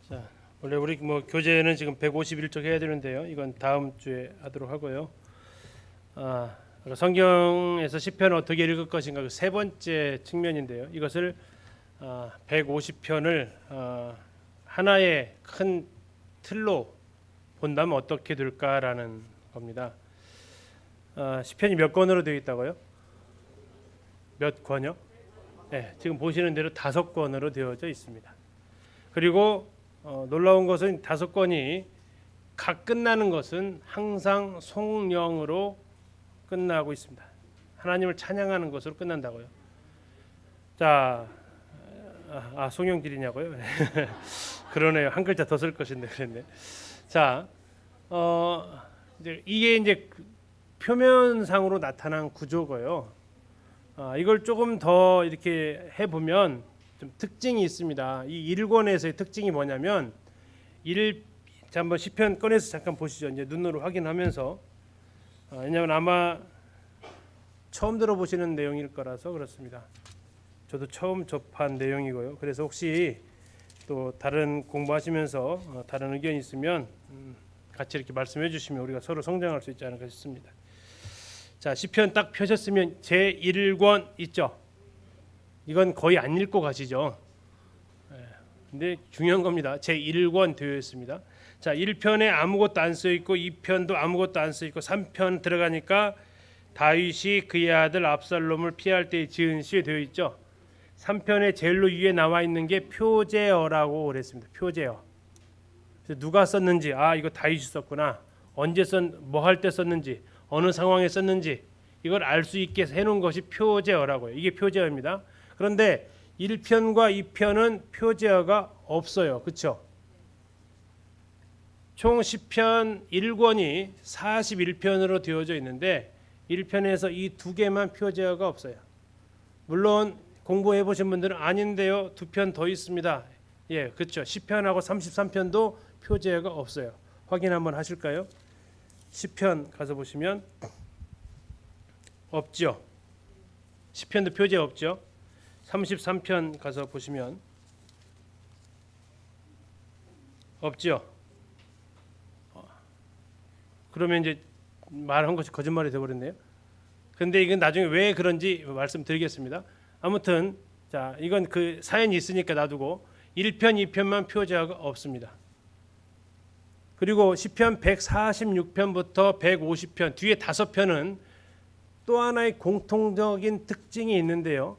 자, 원래 우리 교재는 지금 151쪽 해야 되는데요. 이건 다음 주에 하도록 하고요. 성경에서 시편을 어떻게 읽을 것인가 그 세 번째 측면인데요. 이것을 150편을 하나의 큰 틀로 본다면 어떻게 될까라는 겁니다. 시편이 몇 권으로 되어 있다고요? 몇 권요? 네, 지금 보시는 대로 5권으로 되어져 있습니다. 그리고 놀라운 것은 5권이 각 끝나는 것은 항상 송영으로 끝나고 있습니다. 하나님을 찬양하는 것으로 끝난다고요. 자, 송영길이냐고요? 그러네요. 한 글자 더 쓸 것인데 그랬네. 자, 이게 이제 표면상으로 나타난 구조고요. 이걸 조금 더 이렇게 해보면 좀 특징이 있습니다. 이 1권에서의 특징이 뭐냐면 한번 시편 꺼내서 잠깐 보시죠. 이제 눈으로 확인하면서 왜냐하면 아마 처음 들어보시는 내용일 거라서 그렇습니다. 저도 처음 접한 내용이고요. 그래서 혹시 또 다른 공부하시면서 다른 의견이 있으면 같이 이렇게 말씀해 주시면 우리가 서로 성장할 수 있지 않을까 싶습니다. 자, 시편 딱 펴셨으면 제1권 있죠. 이건 거의 안 읽고 가시죠. 근데 중요한 겁니다. 제1권 되어 있습니다. 자, 1편에 아무것도 안 써 있고 2편도 아무것도 안 써 있고 3편 들어가니까 다윗이 그의 아들 압살롬을 피할 때 지은 시 되어 있죠. 3편에 제일 위에 나와 있는 게 표제어라고 그랬습니다. 표제어. 그래서 누가 썼는지 이거 다윗이 썼구나. 언제 뭐 할 때 썼는지 어느 상황에 썼는지 이걸 알 수 있게 해놓은 것이 표제어라고요. 이게 표제어입니다. 그런데 1편과 2편은 표제어가 없어요. 그렇죠? 총 시편 1권이 41편으로 되어져 있는데 1편에서 이 두 개만 표제어가 없어요. 물론 공부해 보신 분들은 아닌데요. 2편 더 있습니다. 예, 그렇죠. 시편하고 33편도 표제어가 없어요. 확인 한번 하실까요? 시편 가서 보시면 없죠. 시편도 표제 없죠. 33편 가서 보시면 없죠. 그러면 이제 말한 것이 거짓말이 되어버렸네요. 근데 이건 나중에 왜 그런지 말씀드리겠습니다. 아무튼 자, 이건 그 사연이 있으니까 놔두고 1편, 2편만 표제어가 없습니다. 그리고 시편 146편부터 150편 뒤에 5편은 또 하나의 공통적인 특징이 있는데요.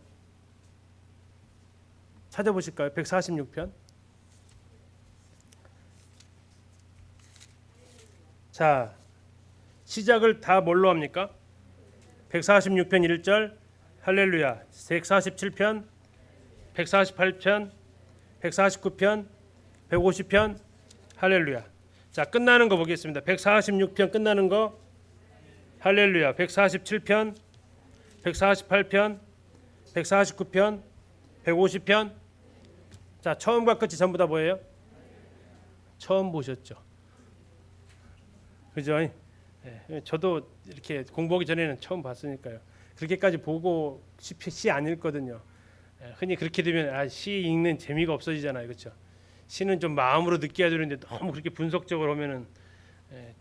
찾아보실까요? 146편. 자, 시작을 다 뭘로 합니까? 146편 1절 할렐루야. 147편, 148편, 149편, 150편 할렐루야. 자, 끝나는 거 보겠습니다. 146편 끝나는 거 할렐루야. 147편, 148편, 149편, 150편. 자, 처음과 끝이 전부 다 뭐예요? 처음 보셨죠? 그죠? 저도 이렇게 공부하기 전에는 처음 봤으니까요. 그렇게까지 보고 시 안 읽거든요. 흔히 그렇게 되면 시 읽는 재미가 없어지잖아요. 그렇죠? 시는 좀 마음으로 느껴야 되는데 너무 그렇게 분석적으로 하면은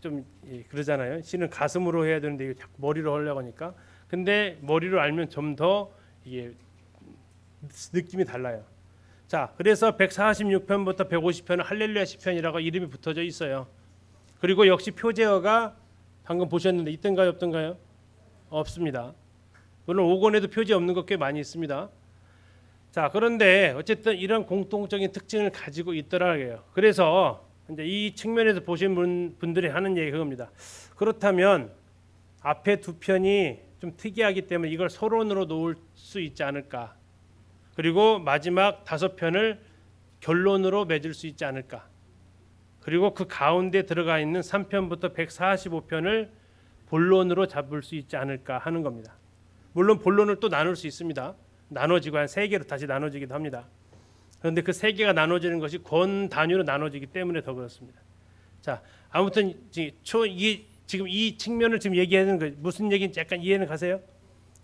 좀 그러잖아요. 시는 가슴으로 해야 되는데 이거 자꾸 머리로 하려고 하니까. 근데 머리로 알면 좀 더 이게 느낌이 달라요. 자, 그래서 146편부터 150편은 할렐루야 시편이라고 이름이 붙어져 있어요. 그리고 역시 표제어가 방금 보셨는데 있던가요, 없던가요? 없습니다. 물론 5권에도 표제 없는 것 꽤 많이 있습니다. 자, 그런데 어쨌든 이런 공통적인 특징을 가지고 있더라고요. 그래서 이제 이 측면에서 보신 분들이 하는 얘기가 그겁니다. 그렇다면 앞에 2편이 좀 특이하기 때문에 이걸 서론으로 놓을 수 있지 않을까? 그리고 마지막 5편을 결론으로 맺을 수 있지 않을까? 그리고 그 가운데 들어가 있는 3편부터 145편을 본론으로 잡을 수 있지 않을까 하는 겁니다. 물론 본론을 또 나눌 수 있습니다. 나눠지고 한 3개로 다시 나눠지기도 합니다. 그런데 그 3개가 나눠지는 것이 권 단위로 나눠지기 때문에 더 그렇습니다. 자, 아무튼 지금 이 측면을 지금 얘기하는 거 무슨 얘기인지 약간 이해는 가세요?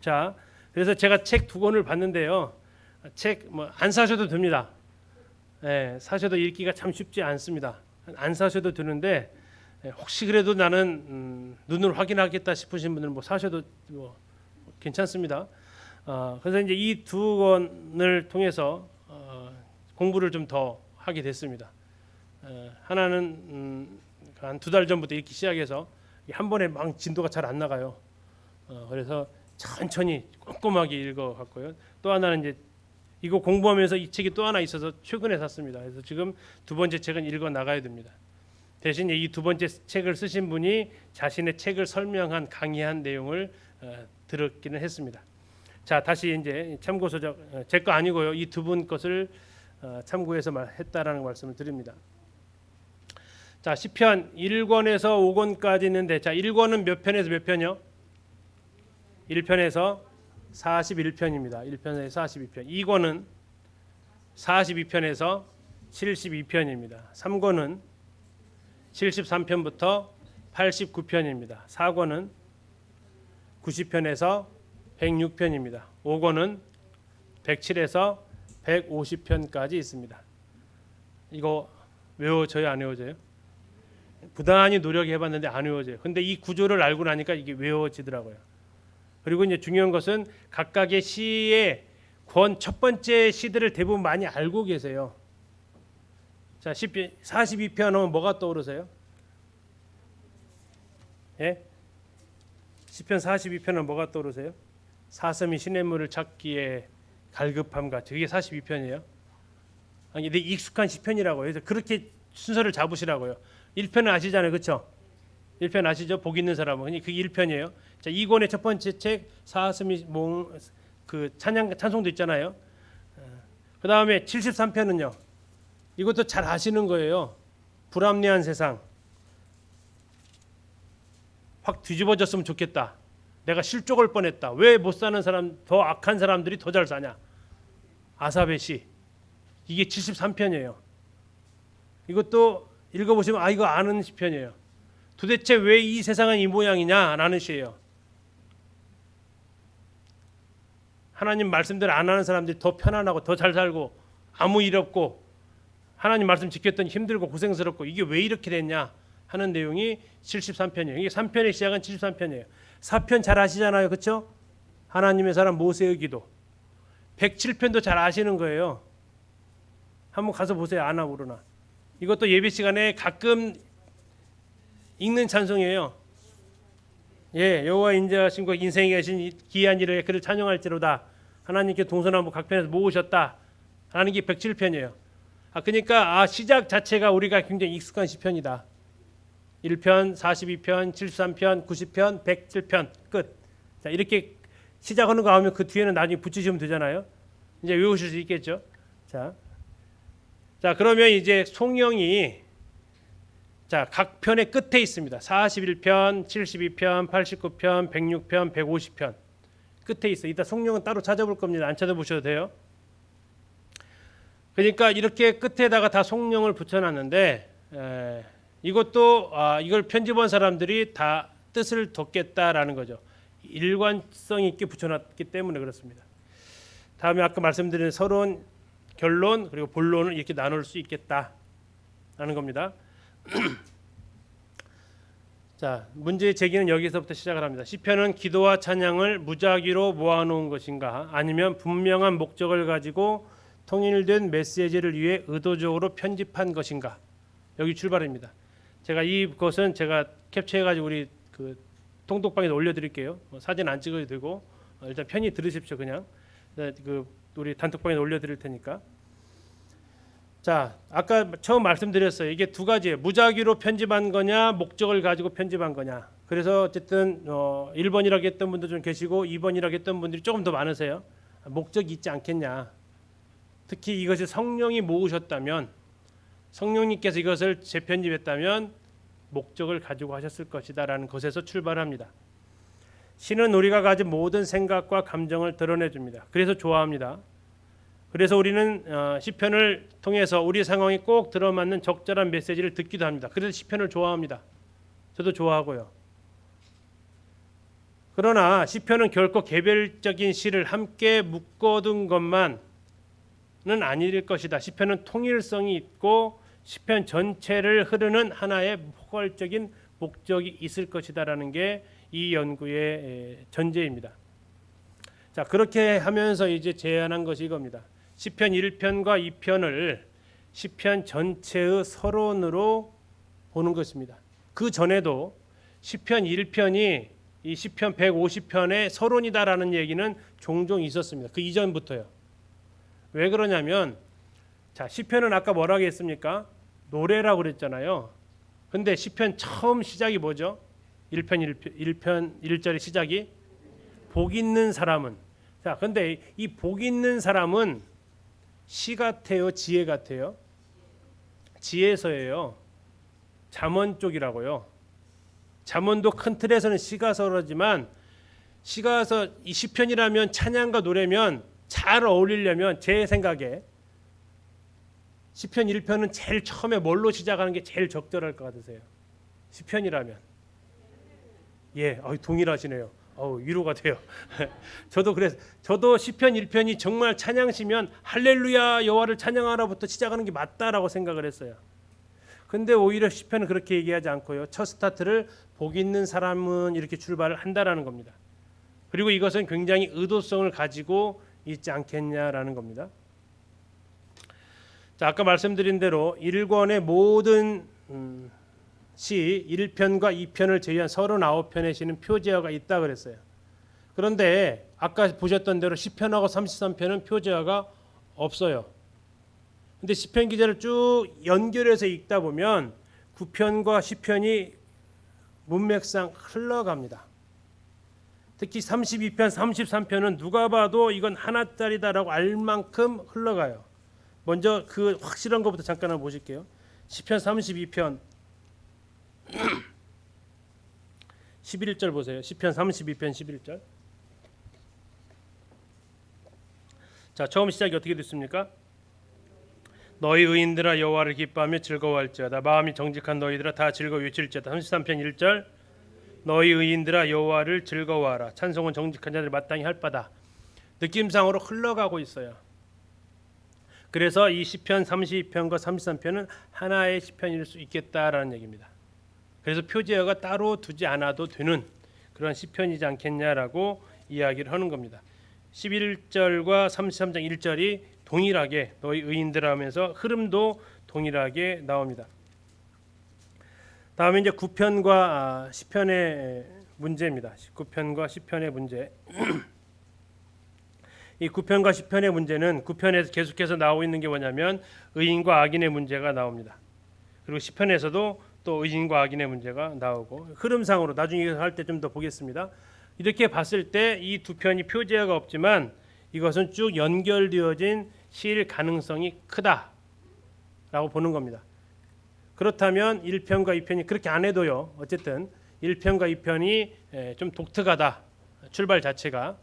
자, 그래서 제가 책 2권을 봤는데요. 책 뭐 안 사셔도 됩니다. 사셔도 읽기가 참 쉽지 않습니다. 안 사셔도 되는데 혹시 그래도 나는 눈으로 확인하겠다 싶으신 분들은 뭐 사셔도 뭐 괜찮습니다. 그래서 이제 이 두 권을 통해서 공부를 좀 더 하게 됐습니다. 하나는 한 두 달 전부터 읽기 시작해서 한 번에 막 진도가 잘 안 나가요. 그래서 천천히 꼼꼼하게 읽어갔고요. 또 하나는 이제 이거 공부하면서 이 책이 또 하나 있어서 최근에 샀습니다. 그래서 지금 두 번째 책은 읽어 나가야 됩니다. 대신 이 두 번째 책을 쓰신 분이 자신의 책을 설명한 강의한 내용을 들었기는 했습니다. 자, 다시 이제 참고서적 제 거 아니고요. 이 두 분 것을 참고해서 했다라는 말씀을 드립니다. 자, 시편 1권에서 5권까지 있는데, 자, 1권은 몇 편에서 몇 편이요? 1편에서 41편입니다. 1편에서 42편. 2권은 42편에서 72편입니다. 3권은 73편부터 89편입니다. 4권은 90편에서 106편입니다. 5권은 107에서 150편까지 있습니다. 이거 외워져요, 안 외워져요? 부단히 노력해 봤는데 안 외워져요. 근데 이 구조를 알고 나니까 이게 외워지더라고요. 그리고 이제 중요한 것은 각각의 시의 권 첫 번째 시들을 대부분 많이 알고 계세요. 자, 42편 하면 뭐가 떠오르세요? 예? 시편 42편은 뭐가 떠오르세요? 사슴이 시냇물을 찾기에 갈급함과 그게 42편이에요. 아니, 근데 익숙한 시편이라고요. 그래서 그렇게 순서를 잡으시라고요. 1편은 아시잖아요, 그렇죠? 1편 아시죠? 복 있는 사람은 그게 1편이에요. 자, 2권의 첫 번째 책 사슴이 그 찬송도 있잖아요. 그 다음에 73편은요. 이것도 잘 아시는 거예요. 불합리한 세상. 확 뒤집어졌으면 좋겠다. 내가 실족할 뻔했다. 왜 못 사는 사람, 더 악한 사람들이 더 잘 사냐? 아삽의 시. 이게 73편이에요. 이것도 읽어보시면 이거 아는 시편이에요. 도대체 왜 이 세상은 이 모양이냐라는 시예요. 하나님 말씀대로 안 하는 사람들이 더 편안하고 더 잘 살고 아무 일 없고 하나님 말씀 지켰더니 힘들고 고생스럽고 이게 왜 이렇게 됐냐 하는 내용이 73편이에요. 이게 3편의 시작은 73편이에요. 4편 잘 아시잖아요. 그렇죠? 하나님의 사람 모세의 기도. 107편도 잘 아시는 거예요. 한번 가서 보세요. 아나 모르나. 이것도 예배 시간에 가끔 읽는 찬송이에요. 예, 여호와 인자하신 것 인생에 계신 기이한 일을 그를 찬양할지로다. 하나님께 동서남북 각편에서 모으셨다. 하는 게 107편이에요. 그러니까 시작 자체가 우리가 굉장히 익숙한 시편이다. 1편, 42편, 73편, 90편, 107편 끝. 자, 이렇게 시작하는 거 하면 그 뒤에는 나중에 붙이시면 되잖아요. 이제 외우실 수 있겠죠. 자, 그러면 이제 송영이 각 편의 끝에 있습니다. 41편, 72편, 89편, 106편, 150편 끝에 있어요. 이따 송영은 따로 찾아볼 겁니다. 안 찾아보셔도 돼요. 그러니까 이렇게 끝에다가 다 송영을 붙여놨는데 이것도 이걸 편집한 사람들이 다 뜻을 뒀겠다라는 거죠. 일관성 있게 붙여놨기 때문에 그렇습니다. 다음에 아까 말씀드린 서론, 결론 그리고 본론을 이렇게 나눌 수 있겠다라는 겁니다. 자, 문제 제기는 여기서부터 시작을 합니다. 시편은 기도와 찬양을 무작위로 모아놓은 것인가 아니면 분명한 목적을 가지고 통일된 메시지를 위해 의도적으로 편집한 것인가? 여기 출발입니다. 제가 이것은 제가 캡처해가지고 우리 그 통독방에서 올려드릴게요. 사진 안 찍어도 되고 일단 편히 들으십시오. 그냥 그 우리 단톡방에 올려드릴 테니까. 자, 아까 처음 말씀드렸어요. 이게 두 가지예요. 무작위로 편집한 거냐, 목적을 가지고 편집한 거냐. 그래서 어쨌든 1번이라고 했던 분도 좀 계시고 2번이라고 했던 분들이 조금 더 많으세요. 목적이 있지 않겠냐. 특히 이것이 성령이 모으셨다면, 성령님께서 이것을 재편집했다면 목적을 가지고 하셨을 것이다라는 것에서 출발합니다. 시는 우리가 가진 모든 생각과 감정을 드러내줍니다. 그래서 좋아합니다. 그래서 우리는 시편을 통해서 우리 상황에 꼭 들어맞는 적절한 메시지를 듣기도 합니다. 그래서 시편을 좋아합니다. 저도 좋아하고요. 그러나 시편은 결코 개별적인 시를 함께 묶어둔 것만 아닐 것이다. 시편은 통일성이 있고 시편 전체를 흐르는 하나의 포괄적인 목적이 있을 것이다라는 게 이 연구의 전제입니다. 자, 그렇게 하면서 이제 제안한 것이 이겁니다. 시편 1편과 2편을 시편 전체의 서론으로 보는 것입니다. 그 전에도 시편 1편이 이 시편 150편의 서론이다라는 얘기는 종종 있었습니다. 그 이전부터요. 왜 그러냐면 자, 시편은 아까 뭐라고 했습니까? 노래라고 그랬잖아요. 근데 시편 처음 시작이 뭐죠? 1편 1절의 시작이 복 있는 사람은. 자, 근데 이 복 있는 사람은 시 같아요, 지혜 같아요? 지혜서예요. 잠언 쪽이라고요. 잠언도 큰 틀에서는 시가서지만 시가서 이 시편이라면 찬양과 노래면 잘 어울리려면 제 생각에 시편 1편은 제일 처음에 뭘로 시작하는 게 제일 적절할 것 같으세요? 시편이라면. 예, 동일하시네요. 위로가 돼요. 저도 시편 1편이 정말 찬양시면 할렐루야 여호와를 찬양하라부터 시작하는 게 맞다라고 생각을 했어요. 근데 오히려 시편은 그렇게 얘기하지 않고요. 첫 스타트를 복 있는 사람은 이렇게 출발을 한다라는 겁니다. 그리고 이것은 굉장히 의도성을 가지고 있지 않겠냐라는 겁니다. 자, 아까 말씀드린 대로 1권의 모든 시 1편과 2편을 제외한 39편의 시는 표제어가 있다 그랬어요. 그런데 아까 보셨던 대로 시편하고 33편은 표제어가 없어요. 근데 시편 기자를 쭉 연결해서 읽다 보면 9편과 10편이 문맥상 흘러갑니다. 특히 32편, 33편은 누가 봐도 이건 하나짜리다라고 알 만큼 흘러가요. 먼저 그 확실한 것부터 잠깐 한번 보실게요. 시편 32편 11절 보세요. 시편 32편 11절. 자, 처음 시작이 어떻게 됐습니까? 너희 의인들아 여호와를 기뻐하며 즐거워할지어다. 마음이 정직한 너희들아 다 즐거워 외칠지어다. 33편 1절. 너희 의인들아 여호와를 즐거워하라. 찬송은 정직한 자들이 마땅히 할 바다. 느낌상으로 흘러가고 있어요. 그래서 이 시편 32편과 33편은 하나의 시편일 수 있겠다라는 얘기입니다. 그래서 표제어가 따로 두지 않아도 되는 그런 시편이지 않겠냐라고 이야기를 하는 겁니다. 11절과 33장 1절이 동일하게 너희 의인들 하면서 흐름도 동일하게 나옵니다. 다음에 이제 9편과 10편의 문제입니다. 9편과 10편의 문제. 이 9편과 10편의 문제는 9편에서 계속해서 나오고 있는 게 뭐냐면 의인과 악인의 문제가 나옵니다. 그리고 10편에서도 또 의인과 악인의 문제가 나오고 흐름상으로 나중에 할 때 좀 더 보겠습니다. 이렇게 봤을 때 이 두 편이 표제어가 없지만 이것은 쭉 연결되어진 시일 가능성이 크다라고 보는 겁니다. 그렇다면 1편과 2편이 그렇게 안 해도요. 어쨌든 1편과 2편이 좀 독특하다. 출발 자체가.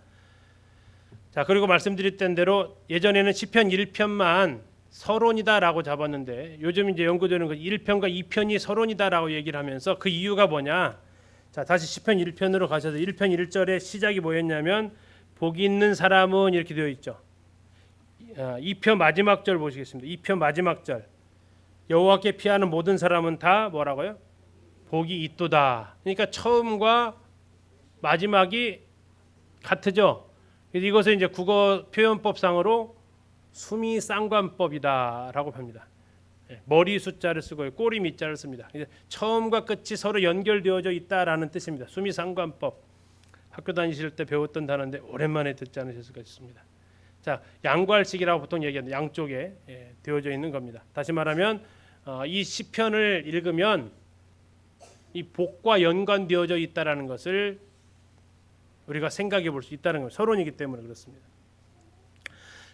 자, 그리고 말씀드렸던 대로 예전에는 시편 1편만 서론이다라고 잡았는데 요즘 이제 연구되는 거 1편과 2편이 서론이다라고 얘기를 하면서 그 이유가 뭐냐? 자, 다시 시편 1편으로 가셔서 1편 1절의 시작이 뭐였냐면 복이 있는 사람은 이렇게 되어 있죠. 2편 마지막 절 보시겠습니다. 2편 마지막 절. 여호와께 피하는 모든 사람은 다 뭐라고요? 복이 있도다. 그러니까 처음과 마지막이 같으죠. 그래서 이것을 이제 국어 표현법상으로 수미상관법이다라고 합니다. 머리 숫자를 쓰고 꼬리 밑자를 씁니다. 처음과 끝이 서로 연결되어져 있다라는 뜻입니다. 수미상관법. 학교 다니실 때 배웠던 단어인데 오랜만에 듣지 않으셨을까 싶습니다. 자, 양괄식이라고 보통 얘기하는데 양쪽에 되어져 있는 겁니다. 다시 말하면 이 시편을 읽으면 이 복과 연관되어져 있다라는 것을 우리가 생각해 볼 수 있다는 겁니다. 서론이기 때문에 그렇습니다.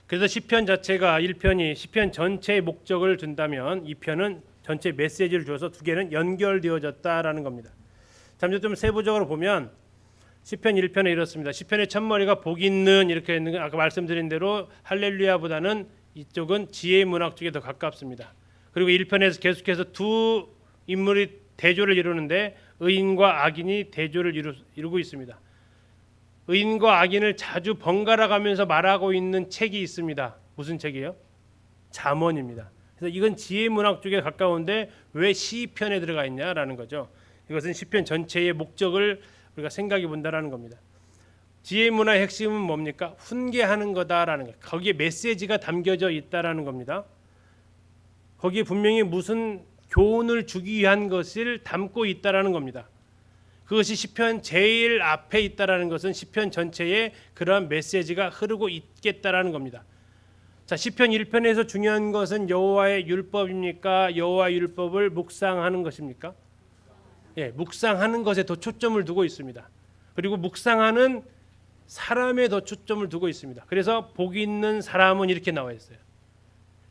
그래서 시편 자체가 1편이 시편 전체의 목적을 준다면 2편은 전체 메시지를 주어서 두 개는 연결되어졌다라는 겁니다. 잠시 좀 세부적으로 보면 시편 1편에 이렇습니다. 시편의 첫머리가 복 있는 이렇게 있는 건 아까 말씀드린 대로 할렐루야보다는 이쪽은 지혜의 문학 쪽에 더 가깝습니다. 그리고 1편에서 계속해서 두 인물이 대조를 이루는데 의인과 악인이 대조를 이루고 있습니다. 의인과 악인을 자주 번갈아 가면서 말하고 있는 책이 있습니다. 무슨 책이에요? 잠언입니다. 그래서 이건 지혜 문학 쪽에 가까운데 왜 시편에 들어가 있냐라는 거죠. 이것은 시편 전체의 목적을 우리가 생각해 본다라는 겁니다. 지혜 문화의 핵심은 뭡니까? 훈계하는 거다라는 거예요. 거기에 메시지가 담겨져 있다라는 겁니다. 거기에 분명히 무슨 교훈을 주기 위한 것을 담고 있다라는 겁니다. 그것이 시편 제일 앞에 있다라는 것은 시편 전체에 그러한 메시지가 흐르고 있겠다라는 겁니다. 자, 시편 1편에서 중요한 것은 여호와의 율법입니까? 여호와의 율법을 묵상하는 것입니까? 예, 묵상하는 것에 더 초점을 두고 있습니다. 그리고 묵상하는 사람에 더 초점을 두고 있습니다. 그래서 복 있는 사람은 이렇게 나와 있어요.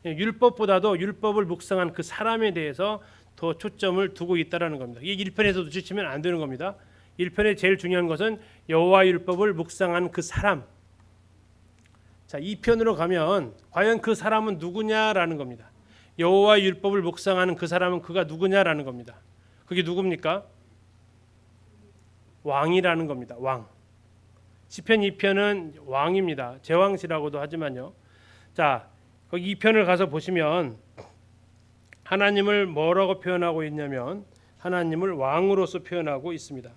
율법보다도 율법을 묵상한 그 사람에 대해서 더 초점을 두고 있다라는 겁니다. 이게 1편에서 눈치채면 안 되는 겁니다. 1편에 제일 중요한 것은 여호와 율법을 묵상한 그 사람. 자, 2편으로 가면 과연 그 사람은 누구냐라는 겁니다. 여호와 율법을 묵상하는 그 사람은 그가 누구냐라는 겁니다. 그게 누굽니까? 왕이라는 겁니다. 왕. 시편 2편은 왕입니다. 제왕시라고도 하지만요. 자, 거기 2편을 가서 보시면 하나님을 뭐라고 표현하고 있냐면 하나님을 왕으로서 표현하고 있습니다.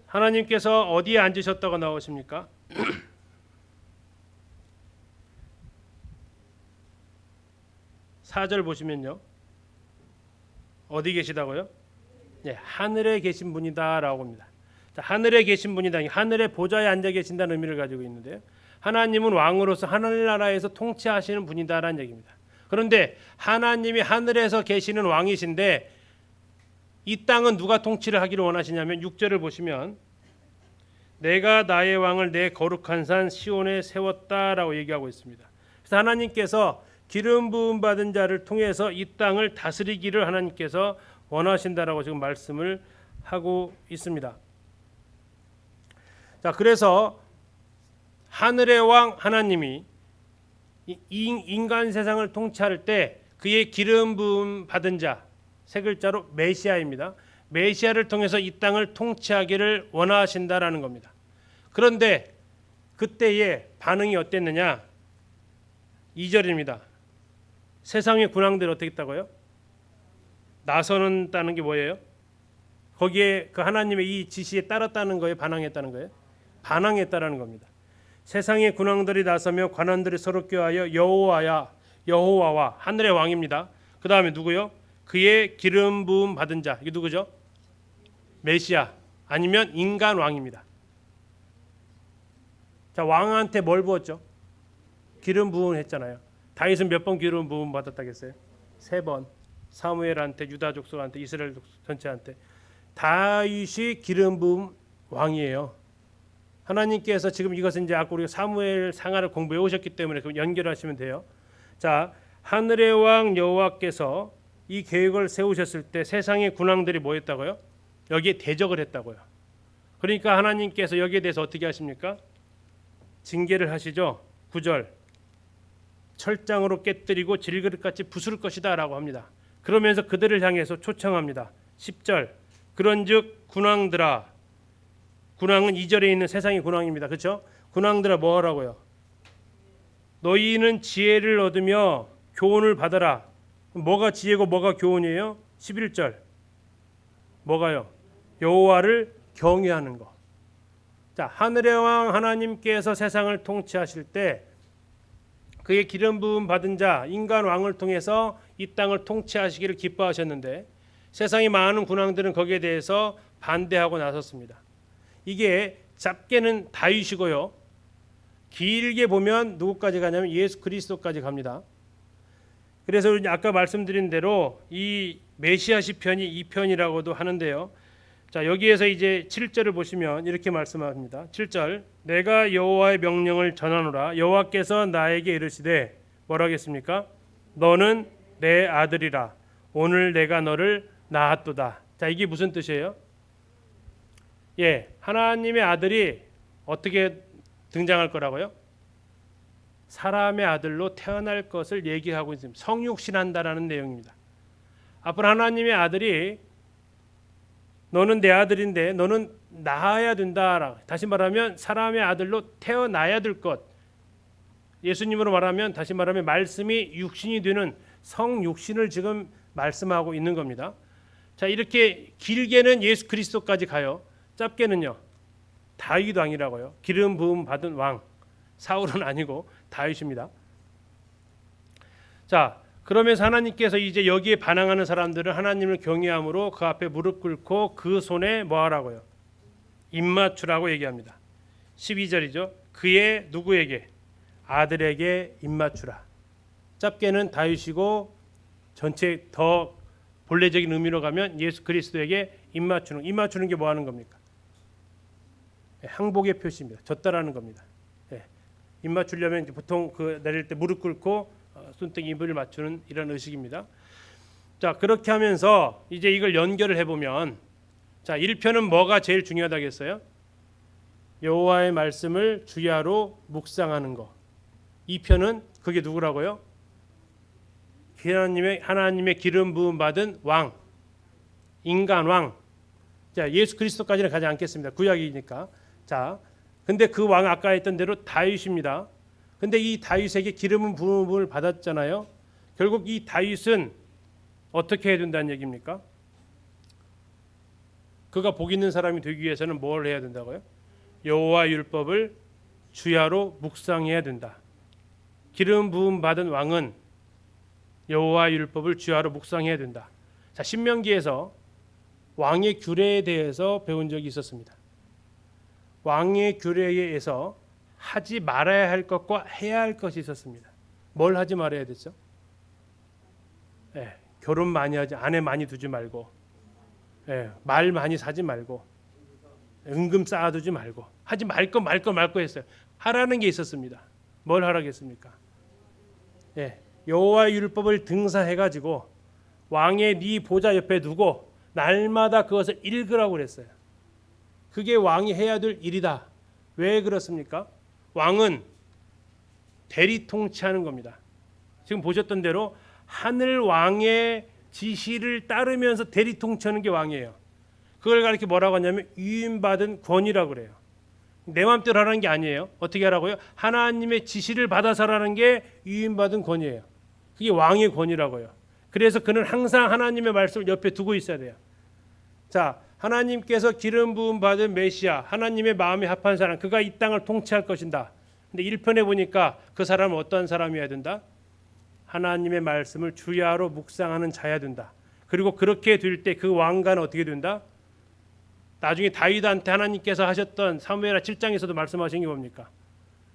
하나님께서 어디에 앉으셨다고 나오십니까? 4절 보시면요. 어디 계시다고요? 네, 하늘에 계신 분이다라고 합니다. 자, 하늘에 계신 분이다. 하늘의 보좌에 앉아 계신다는 의미를 가지고 있는데요. 하나님은 왕으로서 하늘나라에서 통치하시는 분이다라는 얘기입니다. 그런데 하나님이 하늘에서 계시는 왕이신데 이 땅은 누가 통치를 하기를 원하시냐면 6절을 보시면 내가 나의 왕을 내 거룩한 산 시온에 세웠다라고 얘기하고 있습니다. 그래서 하나님께서 기름 부음 받은 자를 통해서 이 땅을 다스리기를 하나님께서 원하신다라고 지금 말씀을 하고 있습니다. 자, 그래서 하늘의 왕 하나님이 인간 세상을 통치할 때 그의 기름 부음 받은 자, 세 글자로 메시아입니다. 메시아를 통해서 이 땅을 통치하기를 원하신다라는 겁니다. 그런데 그때의 반응이 어땠느냐? 2절입니다. 세상의 군왕들이 어떻게 했다고요? 나서는다는 게 뭐예요? 거기에 그 하나님의 이 지시에 따랐다는 거예요? 반항했다는 거예요? 반항했다라는 겁니다. 세상의 군왕들이 나서며 관원들이 서로 껴하여 여호와와 하늘의 왕입니다. 그 다음에 누구요? 그의 기름 부음 받은 자. 이게 누구죠? 메시아 아니면 인간 왕입니다. 자, 왕한테 뭘 부었죠? 기름 부음을 했잖아요. 다윗은 몇 번 기름 부음 받았다겠어요? 3번. 사무엘한테, 유다 족속한테, 이스라엘 전체한테. 다윗이 기름 부음 왕이에요. 하나님께서 지금 이것은 이제 아까 우리가 사무엘 상하를 공부해 오셨기 때문에 그럼 연결하시면 돼요. 자, 하늘의 왕 여호와께서 이 계획을 세우셨을 때 세상의 군왕들이 뭐 했다고요? 여기에 대적을 했다고요. 그러니까 하나님께서 여기에 대해서 어떻게 하십니까? 징계를 하시죠. 9절. 철장으로 깨뜨리고 질그릇같이 부술 것이다 라고 합니다. 그러면서 그들을 향해서 초청합니다. 10절. 그런즉 군왕들아, 군왕은 2절에 있는 세상의 군왕입니다. 그렇죠? 군왕들아 뭐 하라고요? 너희는 지혜를 얻으며 교훈을 받아라. 뭐가 지혜고 뭐가 교훈이에요? 11절. 뭐가요? 여호와를 경외하는 것. 자, 하늘의 왕 하나님께서 세상을 통치하실 때 그의 기름 부음 받은 자 인간 왕을 통해서 이 땅을 통치하시기를 기뻐하셨는데 세상의 많은 군왕들은 거기에 대해서 반대하고 나섰습니다. 이게 짧게는 다윗이고요. 길게 보면 누구까지 가냐면 예수 그리스도까지 갑니다. 그래서 아까 말씀드린 대로 이 메시아 시편이 2편이라고도 하는데요. 자, 여기에서 이제 7절을 보시면 이렇게 말씀합니다. 7절. 내가 여호와의 명령을 전하노라. 여호와께서 나에게 이르시되 뭐라 하겠습니까? 너는 내 아들이라. 오늘 내가 너를 낳았도다. 자, 이게 무슨 뜻이에요? 예, 하나님의 아들이 어떻게 등장할 거라고요? 사람의 아들로 태어날 것을 얘기하고 있습니다. 성육신한다라는 내용입니다. 앞으로 하나님의 아들이 너는 내 아들인데 너는 낳아야 된다. 다시 말하면 사람의 아들로 태어나야 될 것. 예수님으로 말하면 다시 말하면 말씀이 육신이 되는 성육신을 지금 말씀하고 있는 겁니다. 자, 이렇게 길게는 예수 그리스도까지 가요. 짧게는요. 다윗 왕이라고요. 기름 부음 받은 왕. 사울은 아니고 다윗입니다. 자, 그러면서 하나님께서 이제 여기에 반항하는 사람들은 하나님을 경외함으로 그 앞에 무릎 꿇고 그 손에 뭐 하라고요? 입맞추라고 얘기합니다. 12절이죠. 그의 누구에게? 아들에게 입맞추라. 짧게는 다윗이고 전체 더 본래적인 의미로 가면 예수 그리스도에게 입맞추는 게 뭐 하는 겁니까? 항복의 표시입니다. 졌다라는 겁니다. 입맞추려면 보통 그 내릴 때 무릎 꿇고 손등 입을 맞추는 이런 의식입니다. 자, 그렇게 하면서 이제 이걸 연결을 해보면, 자, 1편은 뭐가 제일 중요하다겠어요? 여호와의 말씀을 주야로 묵상하는 거. 2편은 그게 누구라고요? 하나님의 기름 부음 받은 왕, 인간 왕. 자, 예수 그리스도까지는 가지 않겠습니다. 구약이니까. 자, 근데 그 왕 아까 했던 대로 다윗입니다. 근데 이 다윗에게 기름 부음을 받았잖아요. 결국 이 다윗은 어떻게 해야 된다는 얘기입니까? 그가 복 있는 사람이 되기 위해서는 뭘 해야 된다고요? 여호와 율법을 주야로 묵상해야 된다. 기름 부음 받은 왕은 여호와 율법을 주야로 묵상해야 된다. 자, 신명기에서 왕의 규례에 대해서 배운 적이 있었습니다. 왕의 규례에서 하지 말아야 할 것과 해야 할 것이 있었습니다. 뭘 하지 말아야 됐죠? 결혼 많이 하지, 아내 많이 두지 말고, 말 많이 사지 말고, 은금 쌓아두지 말고, 하지 말 거 했어요. 하라는 게 있었습니다. 뭘 하라겠습니까? 여호와 율법을 등사해가지고 왕의 네 보좌 옆에 두고 날마다 그것을 읽으라고 그랬어요. 그게 왕이 해야 될 일이다. 왜 그렇습니까? 왕은 대리 통치하는 겁니다. 지금 보셨던 대로 하늘 왕의 지시를 따르면서 대리 통치하는 게 왕이에요. 그걸 가리켜 뭐라고 하냐면 위임받은 권위라고 그래요. 내 마음대로 하라는 게 아니에요. 어떻게 하라고요? 하나님의 지시를 받아서 하라는 게 위임받은 권위예요. 그게 왕의 권위라고요. 그래서 그는 항상 하나님의 말씀을 옆에 두고 있어야 돼요. 자, 하나님께서 기름 부음 받은 메시아, 하나님의 마음에 합한 사람, 그가 이 땅을 통치할 것이다. 근데 1편에 보니까 그 사람은 어떤 사람이어야 된다? 하나님의 말씀을 주야로 묵상하는 자야 된다. 그리고 그렇게 될 때 그 왕가는 어떻게 된다? 나중에 다윗한테 하나님께서 하셨던 사무엘하 7장에서도 말씀하신 게 뭡니까?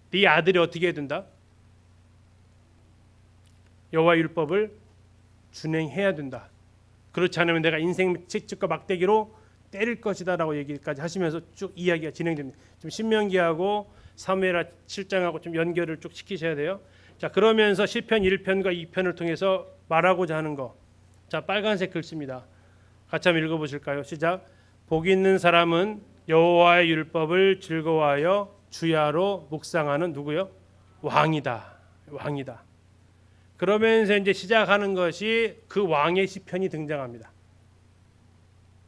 네 아들이 어떻게 해야 된다? 여호와 율법을 준행해야 된다. 그렇지 않으면 내가 인생 채찍과 막대기로 때릴 것이다라고 얘기까지 하시면서 쭉 이야기가 진행됩니다. 좀 신명기하고 사무엘하 7장하고 좀 연결을 쭉 시키셔야 돼요. 자, 그러면서 시편 1편과 2편을 통해서 말하고자 하는 거. 자, 빨간색 글씨입니다. 같이 한번 읽어보실까요? 시작. 복 있는 사람은 여호와의 율법을 즐거워하여 주야로 묵상하는 누구요? 왕이다. 왕이다. 그러면서 이제 시작하는 것이 그 왕의 시편이 등장합니다.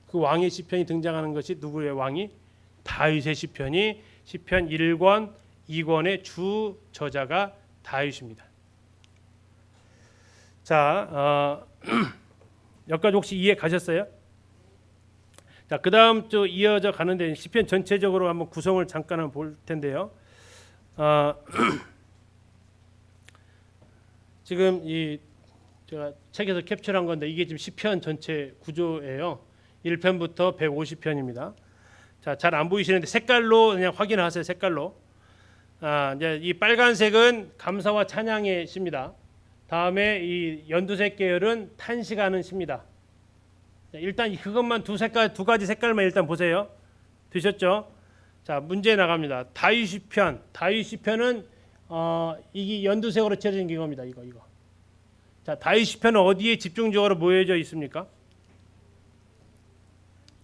그 왕의 시편이 등장하는 것이 누구의 왕이? 다윗의 시편이 시편 1권, 2권의 주 저자가 다윗입니다. 자, 여기까지 혹시 이해 가셨어요? 자, 그 다음 또 이어져 가는데 시편 전체적으로 한번 구성을 잠깐 볼 텐데요. 지금 이 제가 책에서 캡처한 건데 이게 지금 시편 전체 구조예요. 1편부터 150편입니다. 자, 잘 안 보이시는데 색깔로 그냥 확인하세요. 색깔로. 이제 이 빨간색은 감사와 찬양의 시입니다. 다음에 이 연두색 계열은 탄식하는 시입니다. 일단 그것만 두 가지 색깔만 일단 보세요. 되셨죠? 자, 문제 나갑니다. 다윗 시편. 다윗 시편은 이게 연두색으로 칠해진 이겁니다. 이거. 자, 다윗 시편은 어디에 집중적으로 모여져 있습니까?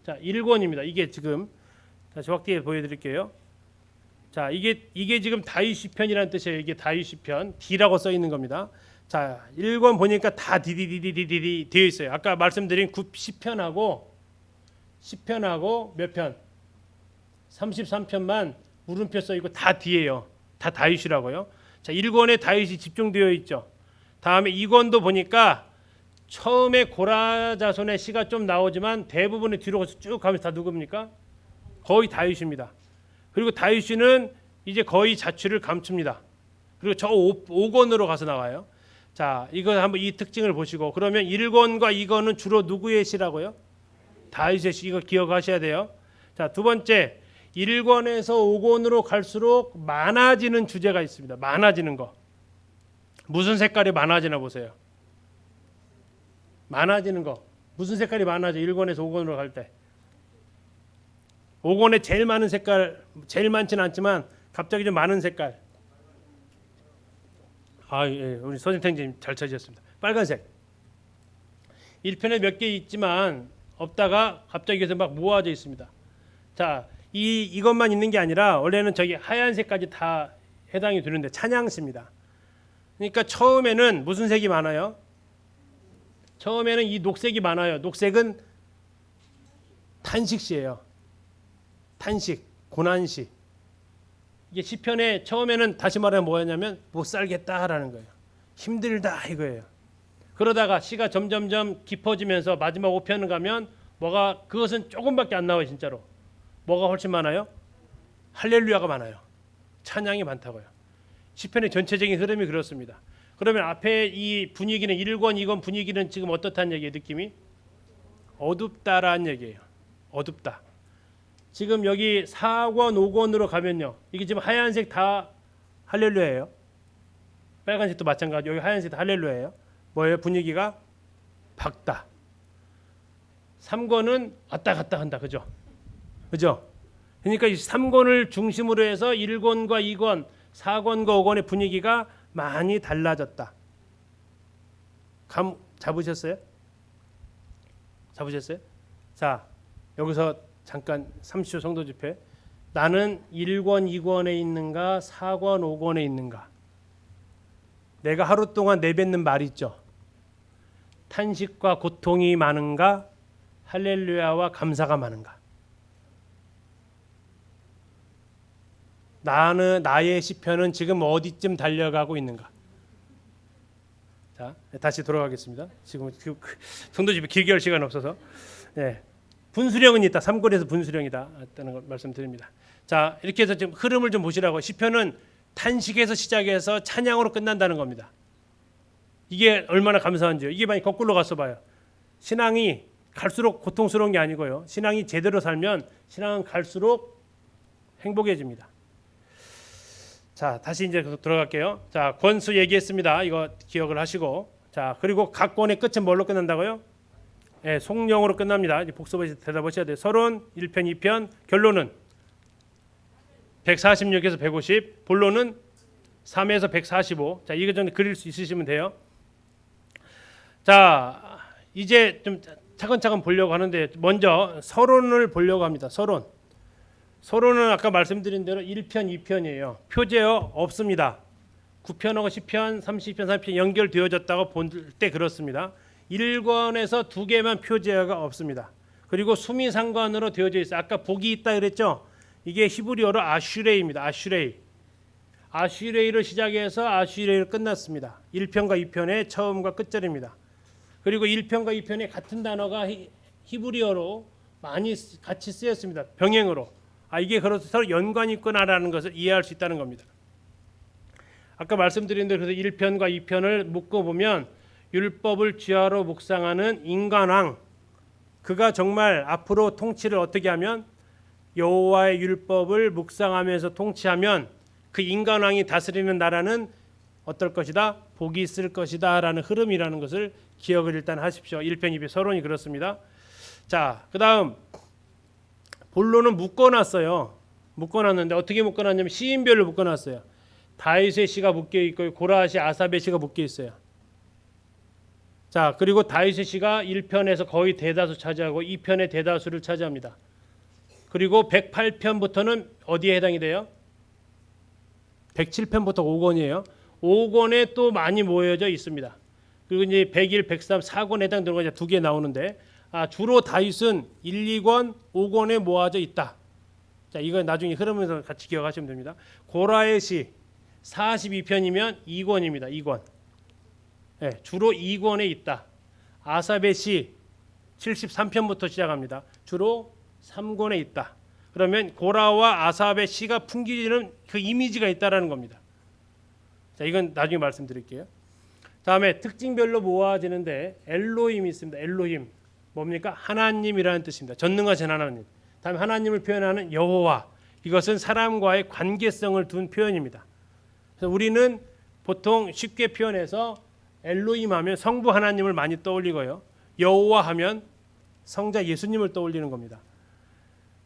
자, 1권입니다. 이게 지금 다시 확대해 보여드릴게요. 자, 이게 지금 다윗 시편이라는 뜻이에요. 이게 다윗 시편 D라고 써 있는 겁니다. 자, 1권 보니까 다 디디디디디디 되어 있어요. 아까 말씀드린 9시편하고 10편하고 몇 편? 33편만 물음표 써 있고 다 뒤에요. 다 다윗이라고요. 자, 1권에 다윗이 집중되어 있죠. 다음에 2권도 보니까 처음에 고라 자손의 시가 좀 나오지만 대부분의 뒤로 쭉 가면서 다 누굽니까? 거의 다윗입니다. 그리고 다윗은 이제 거의 자취를 감춥니다. 그리고 저 5권으로 가서 나와요. 자, 이거 한번 이 특징을 보시고 그러면 1권과 2권은 주로 누구의 시라고요? 다윗의 시. 이거 기억하셔야 돼요. 자, 두 번째 1권에서 5권으로 갈수록 많아지는 주제가 있습니다. 많아지는 거. 무슨 색깔이 많아지나 보세요. 많아지는 거. 무슨 색깔이 많아져? 1권에서 5권으로 갈 때. 5권에 제일 많은 색깔, 제일 많지는 않지만 갑자기 좀 많은 색깔. 예, 우리 선생님 잘 찾으셨습니다. 빨간색. 1편에 몇 개 있지만 없다가 갑자기 해서 막 모아져 있습니다. 자, 이것만 있는 게 아니라 원래는 저기 하얀색까지 다 해당이 되는데 찬양시입니다. 그러니까 처음에는 무슨 색이 많아요? 처음에는 이 녹색이 많아요. 녹색은 탄식시예요. 탄식, 고난시. 이게 시편의 처음에는 다시 말하면 뭐였냐면 못 살겠다라는 거예요. 힘들다 이거예요. 그러다가 시가 점점점 깊어지면서 마지막 5편을 가면 뭐가 그것은 조금밖에 안 나와요. 진짜로. 뭐가 훨씬 많아요? 할렐루야가 많아요. 찬양이 많다고요. 시편의 전체적인 흐름이 그렇습니다. 그러면 앞에 이 분위기는 1권, 2권 분위기는 지금 어떻다는 얘기예요? 느낌이? 어둡다라는 얘기예요. 어둡다. 지금 여기 4권, 5권으로 가면요. 이게 지금 하얀색 다 할렐루야예요. 빨간색도 마찬가지. 여기 하얀색 다 할렐루야예요. 뭐예요? 분위기가 밝다. 3권은 왔다 갔다 한다. 그죠? 그죠? 그러니까 이 3권을 중심으로 해서 1권과 2권, 4권과 5권의 분위기가 많이 달라졌다. 감 잡으셨어요? 잡으셨어요? 자, 여기서 잠깐 30초 성도 집회. 나는 1권, 2권에 있는가, 4권, 5권에 있는가? 내가 하루 동안 내뱉는 말 있죠. 탄식과 고통이 많은가, 할렐루야와 감사가 많은가? 나의 시편은 지금 어디쯤 달려가고 있는가? 자, 다시 돌아가겠습니다. 지금 성도 집회 길게 할 시간 없어서. 네. 분수령은 있다. 3권에서 분수령이다. 라는 걸 말씀드립니다. 자, 이렇게 해서 지금 흐름을 좀 보시라고. 시편은 탄식에서 시작해서 찬양으로 끝난다는 겁니다. 이게 얼마나 감사한지요. 이게 많이 거꾸로 가서 봐요. 신앙이 갈수록 고통스러운 게 아니고요. 신앙이 제대로 살면 신앙은 갈수록 행복해집니다. 자, 다시 이제 들어갈게요. 자, 권수 얘기했습니다. 이거 기억을 하시고. 자, 그리고 각 권의 끝은 뭘로 끝난다고요? 예, 속령으로 끝납니다. 이제 복습에서 대답하셔야 돼요. 서론 1편, 2편, 결론은 146에서 150, 본론은 3에서 145. 자, 이거 좀 그릴 수 있으시면 돼요. 자, 이제 좀 차근차근 보려고 하는데 먼저 서론을 보려고 합니다. 서론은 아까 말씀드린 대로 1편, 2편이에요. 표제어 없습니다. 9편하고 10편, 30편, 30편 연결되어졌다고 볼 때 그렇습니다. 1권에서 2개만 표제어가 없습니다. 그리고 수미상관으로 되어져 있어요. 아까 복이 있다 그랬죠? 이게 히브리어로 아슈레이입니다. 아슈레이로 시작해서 아슈레이로 끝났습니다. 1편과 2편의 처음과 끝절입니다. 그리고 1편과 2편의 같은 단어가 히브리어로 많이 같이 쓰였습니다. 병행으로. 이게 그래서 서로 연관이 있구나라는 것을 이해할 수 있다는 겁니다. 아까 말씀드린 대로 그래서 1편과 2편을 묶어보면 율법을 쥐하로 묵상하는 인간왕, 그가 정말 앞으로 통치를 어떻게 하면 여호와의 율법을 묵상하면서 통치하면 그 인간왕이 다스리는 나라는 어떨 것이다? 복이 있을 것이다 라는 흐름이라는 것을 기억을 일단 하십시오. 1편, 2편 서론이 그렇습니다. 자, 그 다음 본론은 묶어놨는데 어떻게 묶어놨냐면 시인별로 묶어놨어요. 다윗의 시가 묶여 있고 고라시, 아삽의 시가 묶여 있어요. 자, 그리고 다윗의 시가 1편에서 거의 대다수 차지하고 2편의 대다수를 차지합니다. 그리고 108편부터는 어디에 해당이 돼요? 107편부터 5권이에요. 5권에 또 많이 모여져 있습니다. 그리고 이제 101, 103, 4권에 해당되는 거 2개 나오는데 주로 다윗은 1, 2권, 5권에 모아져 있다. 자, 이거 나중에 흐르면서 같이 기억하시면 됩니다. 고라의 시 42편이면 2권입니다. 2권. 네, 주로 2권에 있다. 아삽의 시 73편부터 시작합니다. 주로 3권에 있다. 그러면 고라와 아삽의 시가 풍기는 그 이미지가 있다라는 겁니다. 자, 이건 나중에 말씀드릴게요. 다음에 특징별로 모아지는데 엘로힘이 있습니다. 엘로힘 뭡니까? 하나님이라는 뜻입니다. 전능하신 하나님. 다음에 하나님을 표현하는 여호와. 이것은 사람과의 관계성을 둔 표현입니다. 그래서 우리는 보통 쉽게 표현해서 엘로힘 하면 성부 하나님을 많이 떠올리고요. 여호와 하면 성자 예수님을 떠올리는 겁니다.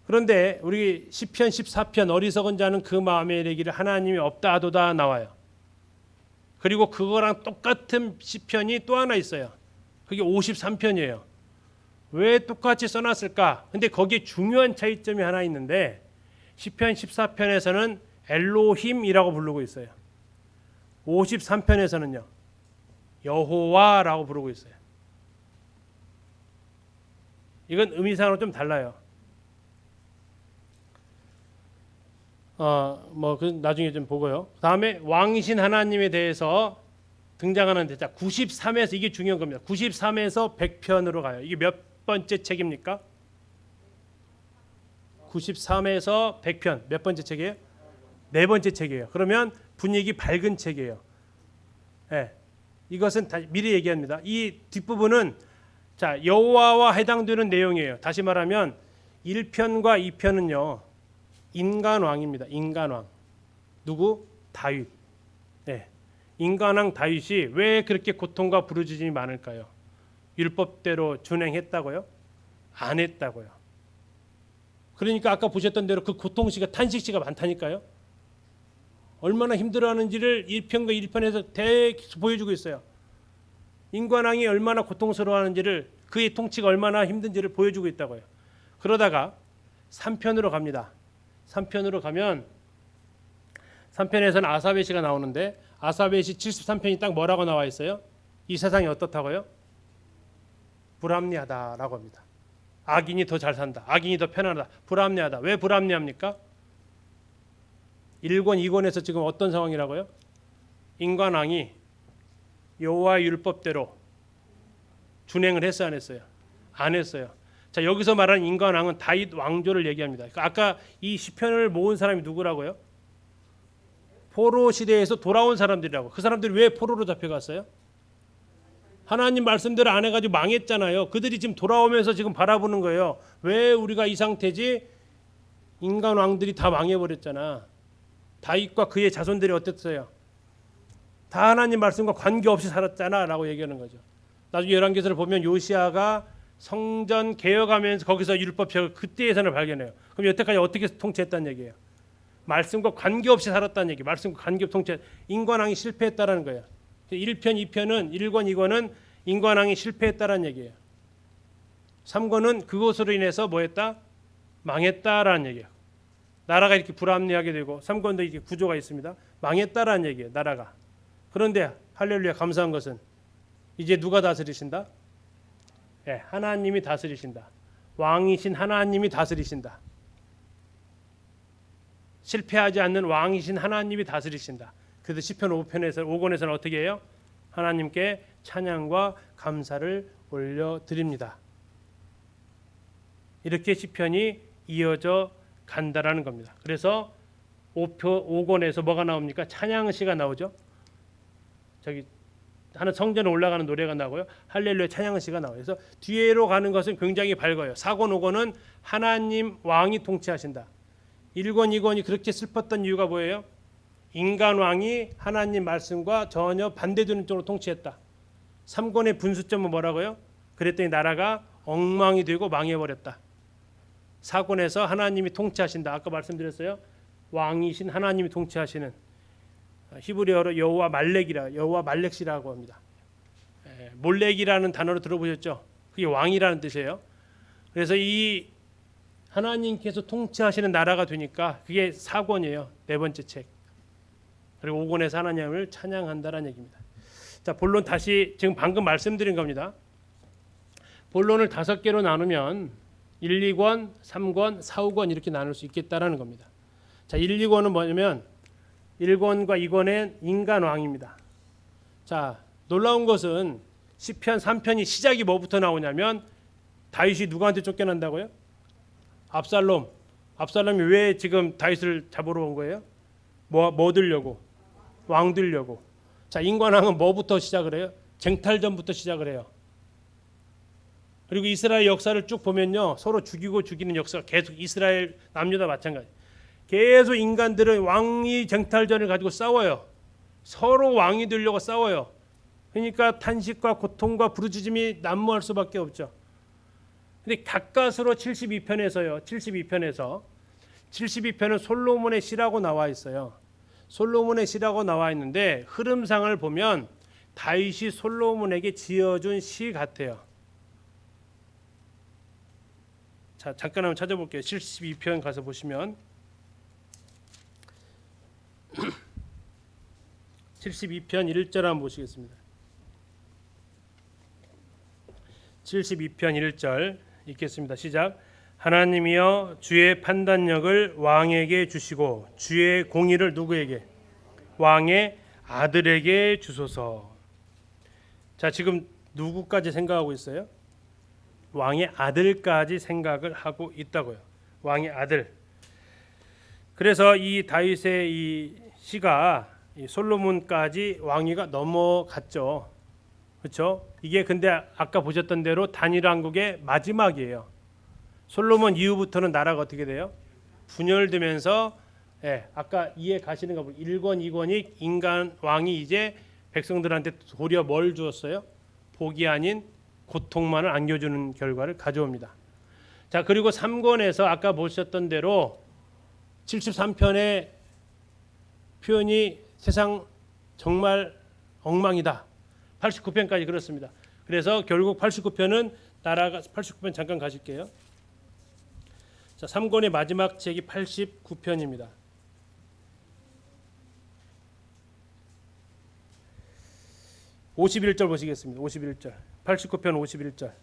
그런데 우리 시편 14편 어리석은 자는 그 마음에 이르기를 하나님이 없다 하도다 나와요. 그리고 그거랑 똑같은 시편이 또 하나 있어요. 그게 53편이에요. 왜 똑같이 써놨을까? 근데 거기에 중요한 차이점이 하나 있는데 시편 14편에서는 엘로힘이라고 부르고 있어요. 53편에서는요. 여호와라고 부르고 있어요. 이건 의미상으로 좀 달라요. 나중에 좀 보고요. 다음에 왕이신 하나님에 대해서 등장하는 대자 93에서 이게 중요한 겁니다. 93에서 100편으로 가요. 이게 몇 번째 책입니까? 93에서 100편 몇 번째 책이에요? 네 번째 책이에요. 그러면 분위기 밝은 책이에요. 네. 이것은 다 미리 얘기합니다. 이 뒷부분은 자 여호와와 해당되는 내용이에요. 다시 말하면 1편과 2편은요. 인간왕입니다. 인간왕. 누구? 다윗. 네. 인간왕 다윗이 왜 그렇게 고통과 부르짖음이 많을까요? 율법대로 준행했다고요? 안 했다고요. 그러니까 아까 보셨던 대로 그 고통시가 탄식시가 많다니까요. 얼마나 힘들어하는지를 1편과 1편에서 계속 보여주고 있어요. 인간왕이 얼마나 고통스러워하는지를 그의 통치가 얼마나 힘든지를 보여주고 있다고요. 그러다가 3편으로 갑니다. 3편으로 가면 3편에서는 아사베 시가 나오는데 아사베 시 73편이 딱 뭐라고 나와 있어요? 이 세상이 어떻다고요? 불합리하다라고 합니다. 악인이 더 잘 산다. 악인이 더 편안하다. 불합리하다. 왜 불합리합니까? 1권, 2권에서 지금 어떤 상황이라고요? 인간왕이 여호와의 율법대로 준행을 했어요, 안 했어요? 안 했어요. 자, 여기서 말하는 인간왕은 다윗 왕조를 얘기합니다. 아까 이 시편을 모은 사람이 누구라고요? 포로 시대에서 돌아온 사람들이라고. 그 사람들이 왜 포로로 잡혀갔어요? 하나님 말씀대로 안 해가지고 망했잖아요. 그들이 지금 돌아오면서 지금 바라보는 거예요. 왜 우리가 이 상태지? 인간 왕들이 다 망해버렸잖아. 다윗과 그의 자손들이 어땠어요? 다 하나님 말씀과 관계없이 살았잖아 라고 얘기하는 거죠. 나중에 열왕기서를 보면 요시아가 성전 개혁하면서 거기서 율법책을 그때 예산을 발견해요. 그럼 여태까지 어떻게 통치했다는 얘기예요? 말씀과 관계없이 살았다는 얘기. 말씀과 관계없이 통치. 인간왕이 실패했다라는 거예요. 1편, 2편은 1권, 2권은 인간왕이 실패했다라는 얘기예요. 3권은 그것으로 인해서 뭐했다? 망했다라는 얘기예요. 나라가 이렇게 불합리하게 되고 3권도 이렇게 구조가 있습니다. 망했다라는 얘기예요. 나라가. 그런데 할렐루야 감사한 것은 이제 누가 다스리신다? 네, 하나님이 다스리신다. 왕이신 하나님이 다스리신다. 실패하지 않는 왕이신 하나님이 다스리신다. 그래서 시편 5권에서는 어떻게 해요? 하나님께 찬양과 감사를 올려드립니다. 이렇게 시편이 이어져 간다라는 겁니다. 그래서 5권에서 뭐가 나옵니까? 찬양시가 나오죠. 저기 하나 성전에 올라가는 노래가 나고요. 할렐루야 찬양시가 나와요. 그래서 뒤로 가는 것은 굉장히 밝아요. 4권, 5권은 하나님 왕이 통치하신다. 1권, 2권이 그렇게 슬펐던 이유가 뭐예요? 인간 왕이 하나님 말씀과 전혀 반대되는 쪽으로 통치했다. 3권의 분수점은 뭐라고요? 그랬더니 나라가 엉망이 되고 망해버렸다. 4권에서 하나님이 통치하신다. 아까 말씀드렸어요. 왕이신 하나님이 통치하시는 히브리어로 여호와 말렉시라고 합니다. 몰렉이라는 단어로 들어보셨죠? 그게 왕이라는 뜻이에요. 그래서 이 하나님께서 통치하시는 나라가 되니까 그게 4권이에요. 네 번째 책. 그리고 5권에서 하나님을 찬양한다라는 얘기입니다. 자, 본론 다시 지금 방금 말씀드린 겁니다. 본론을 5개로 나누면 1, 2권, 3권, 4, 5권 이렇게 나눌 수 있겠다라는 겁니다. 자, 1, 2권은 뭐냐면 1권과 2권의 인간 왕입니다. 자, 놀라운 것은 시편 3편이 시작이 뭐부터 나오냐면 다윗이 누구한테 쫓겨난다고요? 압살롬. 압살롬이 왜 지금 다윗을 잡으러 온 거예요? 뭐 들려고? 왕 들려고. 자, 인간왕은 뭐부터 시작을 해요? 쟁탈전부터 시작을 해요. 그리고 이스라엘 역사를 쭉 보면요, 서로 죽이고 죽이는 역사가 계속 이스라엘 남유다 마찬가지. 계속 인간들은 왕이 쟁탈전을 가지고 싸워요. 서로 왕이 되려고 싸워요. 그러니까 탄식과 고통과 부르짖음이 난무할 수밖에 없죠. 근데 가까스로 72편에서요. 72편은 솔로몬의 시라고 나와 있어요. 솔로몬의 시라고 나와 있는데 흐름상을 보면 다윗이 솔로몬에게 지어준 시 같아요. 자, 잠깐 한번 찾아볼게요. 72편 가서 보시면 72편 1절 한번 보시겠습니다. 72편 1절 읽겠습니다. 시작. 하나님이여 주의 판단력을 왕에게 주시고 주의 공의를 누구에게? 왕의 아들에게 주소서. 자, 지금 누구까지 생각하고 있어요? 왕의 아들까지 생각을 하고 있다고요. 왕의 아들. 그래서 이 다윗의 이 시가 이 솔로몬까지 왕위가 넘어갔죠. 그렇죠? 이게 근데 아까 보셨던 대로 단일 왕국의 마지막이에요. 솔로몬 이후부터는 나라가 어떻게 돼요? 분열되면서 아까 이해 가시는가 보면 1권, 2권이 인간 왕이 이제 백성들한테 도리어 뭘 주었어요? 복이 아닌 고통만을 안겨주는 결과를 가져옵니다. 자, 그리고 3권에서 아까 보셨던 대로 73편의 표현이 세상 정말 엉망이다. 89편까지 그렇습니다. 그래서 결국 89편은 나라가 89편 잠깐 가실게요. 자, 3권의 마지막 책이 89편입니다. (51절) 보시겠습니다. 51절. 89편 51절.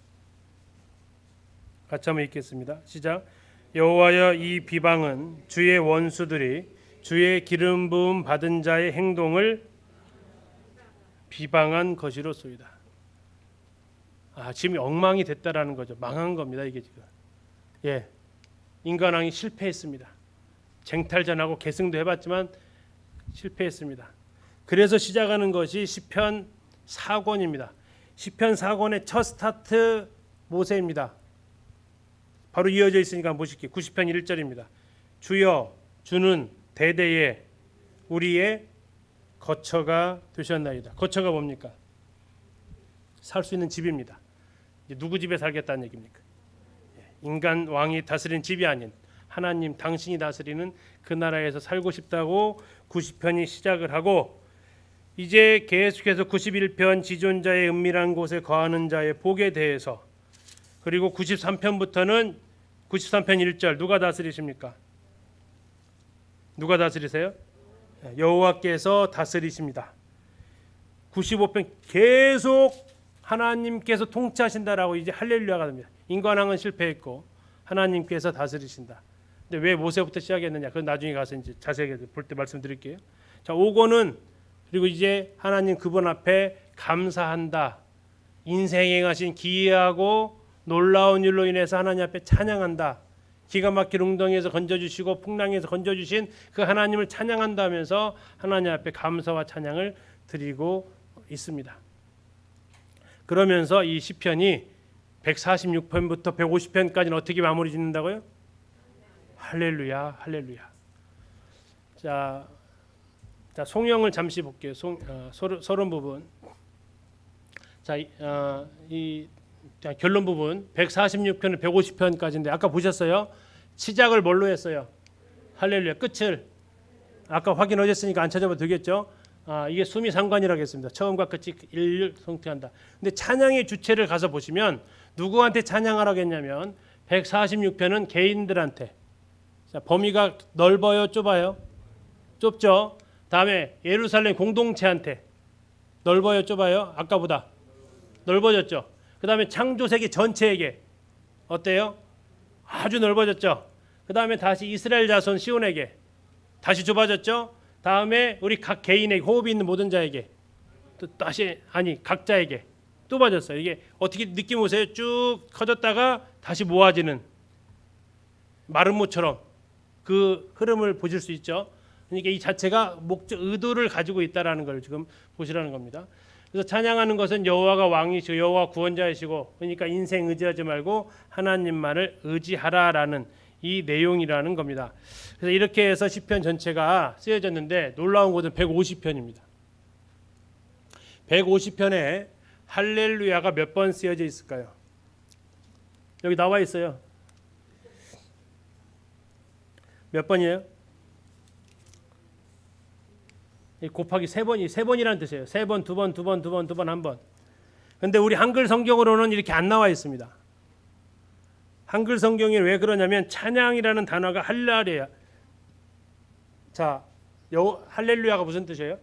같이 한번 읽겠습니다. 시작. 여호와여 이 비방은 주의 원수들이 주의 기름 부음 받은 자의 행동을 비방한 것이로소이다. 지금 엉망이 됐다라는 거죠. 망한 겁니다. 이게 지금. 인간왕이 실패했습니다. 쟁탈전하고 계승도 해봤지만 실패했습니다. 그래서 시작하는 것이 시편 4권입니다. 시편 4권의 첫 스타트 모세입니다. 바로 이어져 있으니까 보실게요. 90편 1절입니다. 주여 주는 대대에 우리의 거처가 되셨나이다. 거처가 뭡니까? 살 수 있는 집입니다. 이제 누구 집에 살겠다는 얘기입니까? 인간 왕이 다스리는 집이 아닌 하나님 당신이 다스리는 그 나라에서 살고 싶다고 90편이 시작을 하고 이제 계속해서 91편 지존자의 은밀한 곳에 거하는 자의 복에 대해서 그리고 93편부터는 93편 1절 누가 다스리십니까? 누가 다스리세요? 여호와께서 다스리십니다. 95편 계속 하나님께서 통치하신다라고 이제 할렐루야가 됩니다. 인간왕은 실패했고 하나님께서 다스리신다. 근데 왜 모세부터 시작했느냐? 그건 나중에 가서 이제 자세하게 볼 때 말씀드릴게요. 자, 5권은 그리고 이제 하나님 그분 앞에 감사한다. 인생에 행하신 기이하고 놀라운 일로 인해서 하나님 앞에 찬양한다. 기가 막힌 웅덩이에서 건져주시고 풍랑에서 건져주신 그 하나님을 찬양한다면서 하나님 앞에 감사와 찬양을 드리고 있습니다. 그러면서 이 시편이 146편부터 150편까지는 어떻게 마무리 짓는다고요? 할렐루야, 할렐루야. 자, 송영을 잠시 볼게요. 서론 부분. 이 결론 부분 146편을 150편까지인데 아까 보셨어요? 시작을 뭘로 했어요? 할렐루야. 끝을 아까 확인하셨으니까 안 찾아봐도 되겠죠? 이게 수미상관이라고 했습니다. 처음과 끝이 일일성퇴한다. 근데 찬양의 주체를 가서 보시면 누구한테 찬양하라고 했냐면 146편은 개인들한테. 자, 범위가 넓어요, 좁아요? 좁죠. 다음에 예루살렘 공동체한테 넓어요, 좁아요? 아까보다 넓어졌죠. 그 다음에 창조세계 전체에게 어때요? 아주 넓어졌죠. 그 다음에 다시 이스라엘 자손 시온에게 다시 좁아졌죠. 다음에 우리 각 개인에게 호흡이 있는 모든 자에게 또 다시 각자에게 또 빠졌어요. 이게 어떻게 느낌 오세요? 쭉 커졌다가 다시 모아지는 마른 모처럼 그 흐름을 보실 수 있죠. 그러니까 이 자체가 목적 의도를 가지고 있다라는 걸 지금 보시라는 겁니다. 그래서 찬양하는 것은 여호와가 왕이시고 여호와 구원자이시고, 그러니까 인생 의지하지 말고 하나님만을 의지하라라는 이 내용이라는 겁니다. 그래서 이렇게 해서 시편 전체가 쓰여졌는데 놀라운 것은 150편입니다. 150편에 할렐루야가 몇 번 쓰여져 있을까요? 여기 나와 있어요. 몇 번이에요? 곱하기 3번이 3번이라는 뜻이에요. 3번, 2번, 2번, 2번, 2번, 1번. 근데 우리 한글 성경으로는 이렇게 안 나와 있습니다. 한글 성경이 왜 그러냐면 찬양이라는 단어가 할랄이에요. 자, 할렐루야가 무슨 뜻이에요?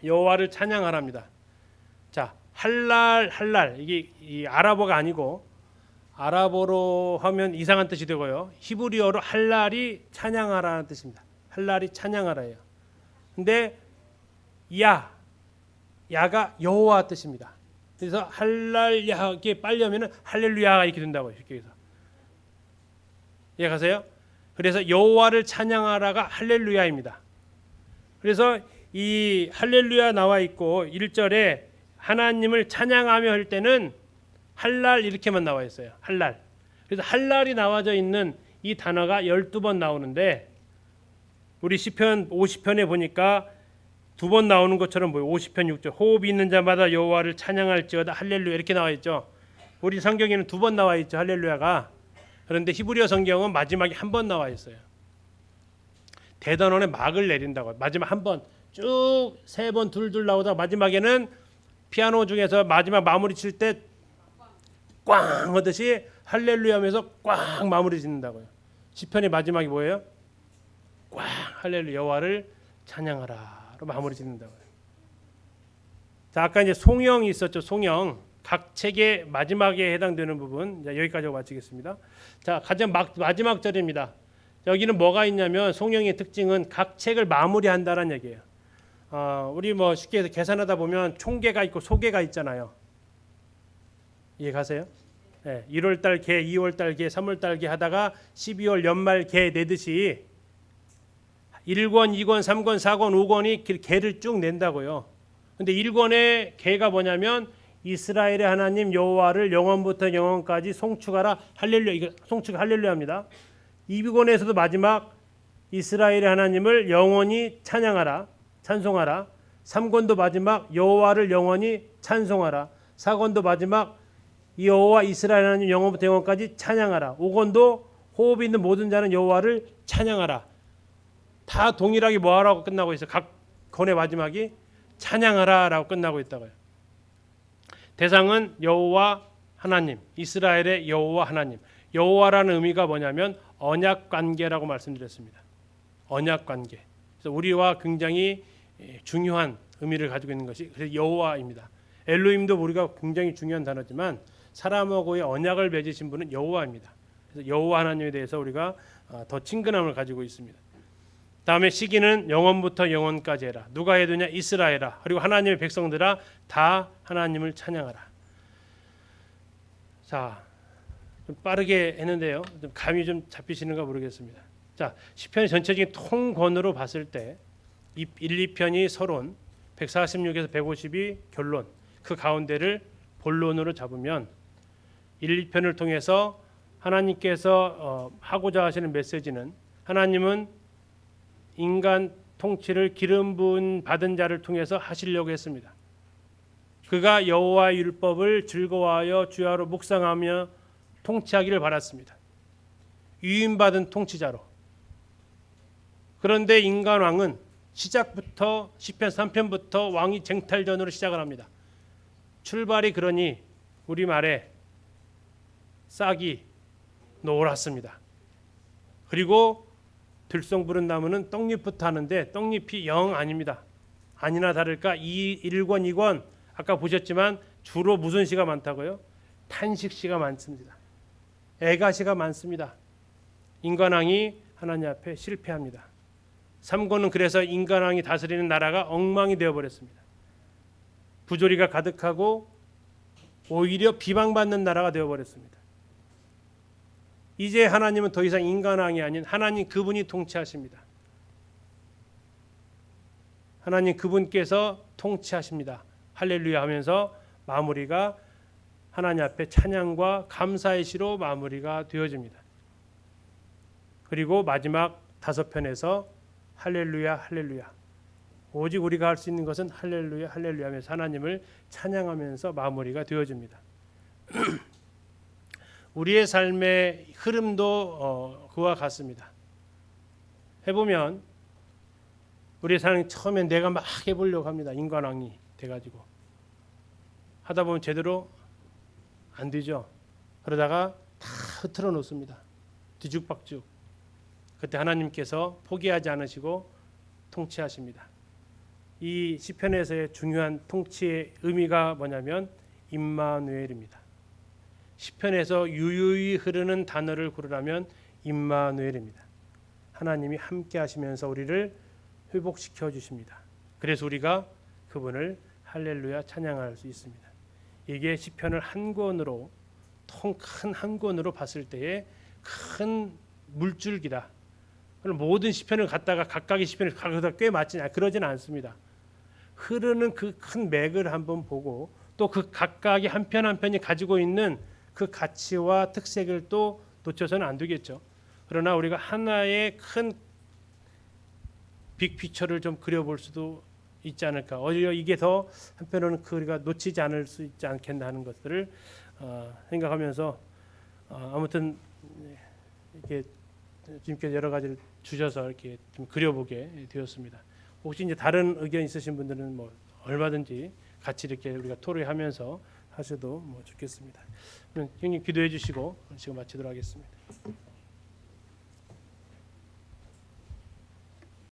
여호와를 찬양하랍니다. 자, 할랄 이게 이 아랍어가 아니고 아랍어로 하면 이상한 뜻이 되고요. 히브리어로 할랄이 찬양하라는 뜻입니다. 할랄이 찬양하라예요. 근데 야가 여호와 뜻입니다. 그래서 할랄야게 빨리 하면은 할렐루야가 이렇게 된다고요. 이렇게 해서 이해가세요? 그래서 여호와를 찬양하라가 할렐루야입니다. 그래서 이 할렐루야 나와 있고 1절에 하나님을 찬양하며 할 때는 할랄 이렇게만 나와 있어요. 할랄. 그래서 할랄이 나와져 있는 이 단어가 12번 나오는데 우리 시편 50편에 보니까 2번 나오는 것처럼 보여요. 50편 6절 호흡이 있는 자마다 여호와를 찬양할지어다 할렐루야 이렇게 나와 있죠. 우리 성경에는 2번 나와 있죠. 할렐루야가. 그런데 히브리어 성경은 마지막에 한 번 나와 있어요. 대단원의 막을 내린다고. 마지막 한 번 쭉 3번 둘둘 나오다가 마지막에는 피아노 중에서 마지막 마무리 칠 때 꽝 하듯이 할렐루야 하면서 꽝 마무리 짓는다고요. 시편의 마지막이 뭐예요? 꽝 할렐루야 여호와를 찬양하라로 마무리 짓는다고요. 자, 아까 이제 송영이 있었죠. 송영 각 책의 마지막에 해당되는 부분. 자, 여기까지 하고 마치겠습니다. 자, 가장 마지막 절입니다. 여기는 뭐가 있냐면 송영의 특징은 각 책을 마무리한다는 얘기예요. 우리 뭐 쉽게 해서 계산하다 보면 총계가 있고 소계가 있잖아요. 이해 가세요? 네, 1월달 개, 2월달 개, 3월달 개 하다가 12월 연말 개 내듯이 1권, 2권, 3권, 4권, 5권이 개를 쭉 낸다고요. 근데 1권의 개가 뭐냐면 이스라엘의 하나님 여호와를 영원부터 영원까지 송축하라 할렐루야. 이거 송축 할렐루야입니다. 2권에서도 마지막 이스라엘의 하나님을 영원히 찬양하라 찬송하라. 3권도 마지막 여호와를 영원히 찬송하라. 4권도 마지막 여호와 이스라엘 하나님 영원부터 영원까지 찬양하라. 5권도 호흡 있는 모든 자는 여호와를 찬양하라. 다 동일하게 뭐하라고 끝나고 있어요. 각 권의 마지막이 찬양하라라고 끝나고 있다고요. 대상은 여호와 하나님, 이스라엘의 여호와 하나님. 여호와라는 의미가 뭐냐면 언약 관계라고 말씀드렸습니다. 언약 관계. 그래서 우리와 굉장히 중요한 의미를 가지고 있는 것이 그래서 여호와입니다. 엘로힘도 우리가 굉장히 중요한 단어지만 사람하고의 언약을 맺으신 분은 여호와입니다. 그래서 여호와 하나님에 대해서 우리가 더 친근함을 가지고 있습니다. 다음에 시기는 영원부터 영원까지 해라. 누가 해두냐? 이스라엘아. 그리고 하나님의 백성들아 다 하나님을 찬양하라. 자, 좀 빠르게 했는데요. 좀 감이 좀 잡히시는가 모르겠습니다. 자, 시편의 전체적인 통권으로 봤을 때 1, 2편이 서론, 146에서 150이 결론, 그 가운데를 본론으로 잡으면 1, 2편을 통해서 하나님께서 하고자 하시는 메시지는 하나님은 인간 통치를 기름 부은 받은 자를 통해서 하시려고 했습니다. 그가 여호와의 율법을 즐거워하여 주야로 묵상하며 통치하기를 바랐습니다. 위임받은 통치자로. 그런데 인간 왕은 시작부터 시편 3편부터 왕이 쟁탈전으로 시작을 합니다. 출발이 그러니 우리말에 싹이 노랗습니다. 그리고 들송 부른 나무는 떡잎부터 하는데 떡잎이 영 아닙니다. 아니나 다를까 1권 2권 아까 보셨지만 주로 무슨 시가 많다고요? 탄식시가 많습니다. 애가시가 많습니다. 인간왕이 하나님 앞에 실패합니다. 3권은 그래서 인간왕이 다스리는 나라가 엉망이 되어버렸습니다. 부조리가 가득하고 오히려 비방받는 나라가 되어버렸습니다. 이제 하나님은 더 이상 인간왕이 아닌 하나님 그분이 통치하십니다. 하나님 그분께서 통치하십니다. 할렐루야 하면서 마무리가 하나님 앞에 찬양과 감사의 시로 마무리가 되어집니다. 그리고 마지막 5편에서 할렐루야 할렐루야, 오직 우리가 할 수 있는 것은 할렐루야 할렐루야 하면서 하나님을 찬양하면서 마무리가 되어집니다. 우리의 삶의 흐름도 그와 같습니다. 해보면 우리의 삶이 처음엔 내가 막 해보려고 합니다. 인간왕이 돼가지고 하다 보면 제대로 안 되죠. 그러다가 다 흐트러 놓습니다. 뒤죽박죽. 그때 하나님께서 포기하지 않으시고 통치하십니다. 이 시편에서의 중요한 통치의 의미가 뭐냐면 임마누엘입니다. 시편에서 유유히 흐르는 단어를 고르라면 임마누엘입니다. 하나님이 함께 하시면서 우리를 회복시켜 주십니다. 그래서 우리가 그분을 할렐루야 찬양할 수 있습니다. 이게 시편을 한 권으로, 큰 한 권으로 봤을 때의 큰 물줄기다. 모든 시편을 갖다가 각각의 시편을 가져다 꽤 맞지냐, 그러지는 않습니다. 흐르는 그 큰 맥을 한번 보고 또 그 각각의 한 편 한 편이 가지고 있는 그 가치와 특색을 또 놓쳐서는 안 되겠죠. 그러나 우리가 하나의 큰 빅피처를 좀 그려볼 수도 있지 않을까. 오히려 이게 더 한편으로는 우리가 놓치지 않을 수 있지 않겠나 하는 것들을 생각하면서 아무튼 이렇게 주님께서 여러 가지를 주셔서 이렇게 좀 그려보게 되었습니다. 혹시 이제 다른 의견 있으신 분들은 뭐 얼마든지 같이 이렇게 우리가 토론하면서 하셔도 뭐 좋겠습니다. 형님 기도해 주시고 지금 마치도록 하겠습니다.